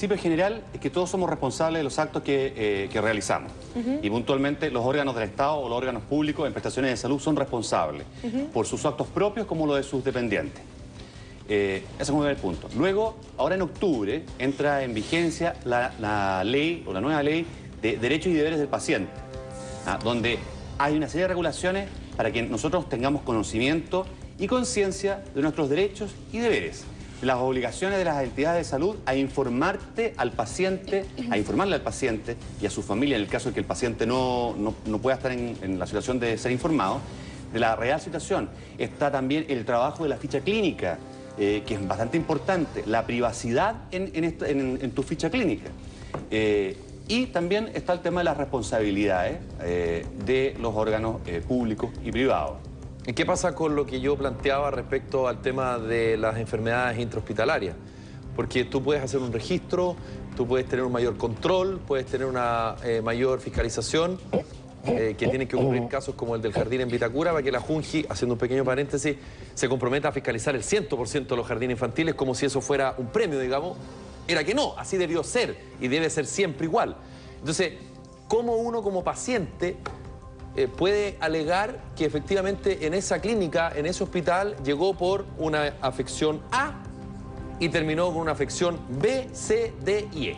El principio general es que todos somos responsables de los actos que realizamos. Y puntualmente los órganos del Estado o los órganos públicos en prestaciones de salud son responsables por sus actos propios como los de sus dependientes. Ese es un primer punto. Luego, ahora en octubre, entra en vigencia la ley o la nueva ley de derechos y deberes del paciente, donde hay una serie de regulaciones para que nosotros tengamos conocimiento y conciencia de nuestros derechos y deberes. Las obligaciones de las entidades de salud a informarle al paciente y a su familia, en el caso de que el paciente no pueda estar en la situación de ser informado, de la real situación. Está también el trabajo de la ficha clínica, que es bastante importante, la privacidad en tu ficha clínica. Y también está el tema de las responsabilidades de los órganos públicos y privados. ¿Y qué pasa con lo que yo planteaba respecto al tema de las enfermedades intrahospitalarias? Porque tú puedes hacer un registro, tú puedes tener un mayor control, puedes tener una mayor fiscalización, que tienen que ocurrir casos como el del jardín en Vitacura, para que la Junji, haciendo un pequeño paréntesis, se comprometa a fiscalizar el 100% de los jardines infantiles como si eso fuera un premio, digamos. Era que no, así debió ser y debe ser siempre igual. Entonces, ¿cómo uno como paciente puede alegar que efectivamente en esa clínica, en ese hospital, llegó por una afección A y terminó con una afección B, C, D y E?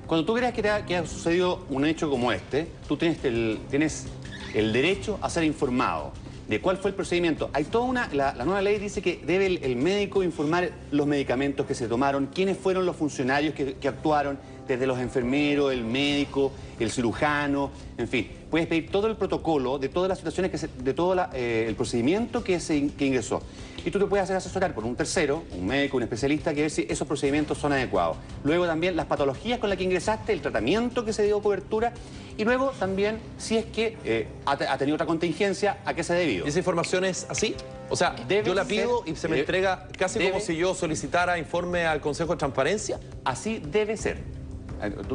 Cuando tú creas que ha sucedido un hecho como este, tú tienes el derecho a ser informado de cuál fue el procedimiento. Hay toda la nueva ley dice que debe el médico informar los medicamentos que se tomaron, quiénes fueron los funcionarios que actuaron, desde los enfermeros, el médico, el cirujano, en fin. Puedes pedir todo el protocolo de todas las situaciones, de todo el procedimiento que ingresó. Y tú te puedes hacer asesorar por un tercero, un médico, un especialista, que ver si esos procedimientos son adecuados. Luego también las patologías con las que ingresaste, el tratamiento que se dio cobertura, y luego también si es que ha tenido otra contingencia, ¿a qué se ha debido? ¿Y esa información es así? O sea, yo la pido y se me entrega casi como si yo solicitara informe al Consejo de Transparencia. Así debe ser.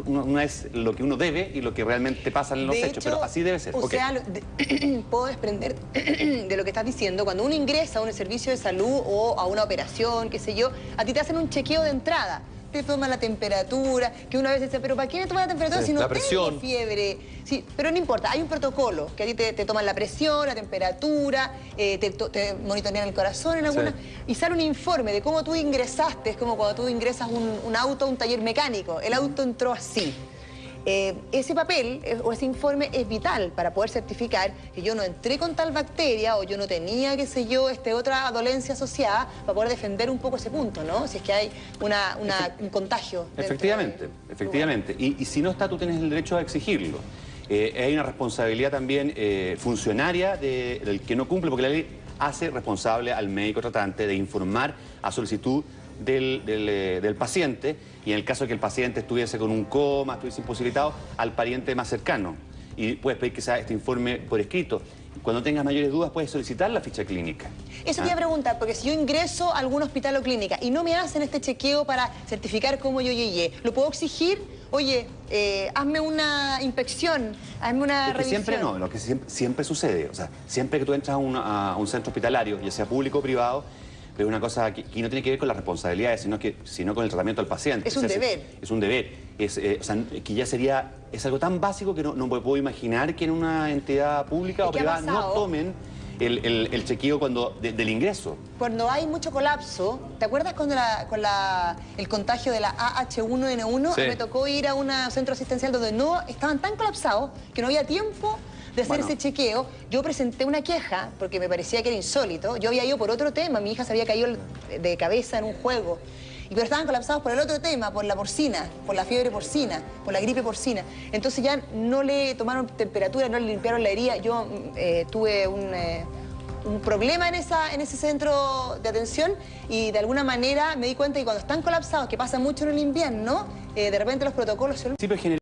No es lo que uno debe y lo que realmente pasa en los hechos, pero así debe ser. O sea, puedo desprender de lo que estás diciendo. Cuando uno ingresa a un servicio de salud o a una operación, qué sé yo, a ti te hacen un chequeo de entrada. Te toman la temperatura, que una vez dice, pero ¿para qué me toman la temperatura si no tengo fiebre? Sí, pero no importa, hay un protocolo que a ti te toman la presión, la temperatura, te monitorean el corazón en alguna, y sale un informe de cómo tú ingresaste. Es como cuando tú ingresas un auto a un taller mecánico, el auto entró así. Ese papel o ese informe es vital para poder certificar que yo no entré con tal bacteria o yo no tenía, qué sé yo, otra dolencia asociada, para poder defender un poco ese punto, ¿no? Si es que hay un contagio. Efectivamente. Y si no está, tú tienes el derecho a exigirlo. Hay una responsabilidad también funcionaria del que no cumple, porque la ley hace responsable al médico tratante de informar a solicitud del paciente, y en el caso de que el paciente estuviese con un coma, estuviese imposibilitado, al pariente más cercano. Y puedes pedir que sea este informe por escrito. Cuando tengas mayores dudas, puedes solicitar la ficha clínica. Eso te iba a preguntar, porque si yo ingreso a algún hospital o clínica y no me hacen este chequeo para certificar cómo yo llegué, ¿lo puedo exigir? Oye, hazme una inspección, hazme una revisión. Siempre no, lo que siempre sucede. O sea, siempre que tú entras a un centro hospitalario, ya sea público o privado, es una cosa que no tiene que ver con las responsabilidades, sino con el tratamiento del paciente. Es un deber. Es un deber. O sea, que ya es algo tan básico que no me puedo imaginar que en una entidad pública o privada no tomen el chequeo del ingreso. Cuando hay mucho colapso, ¿te acuerdas cuando el contagio de la AH1N1? Me tocó ir a un centro asistencial donde no estaban tan colapsados que no había tiempo de hacer ese chequeo. Yo presenté una queja porque me parecía que era insólito. Yo había ido por otro tema, mi hija se había caído de cabeza en un juego. Pero estaban colapsados por el otro tema, por la porcina, por la fiebre porcina, por la gripe porcina. Entonces ya no le tomaron temperatura, no le limpiaron la herida. Yo tuve un problema en ese centro de atención y de alguna manera me di cuenta que cuando están colapsados, que pasa mucho en el invierno, de repente los protocolos se olvidan.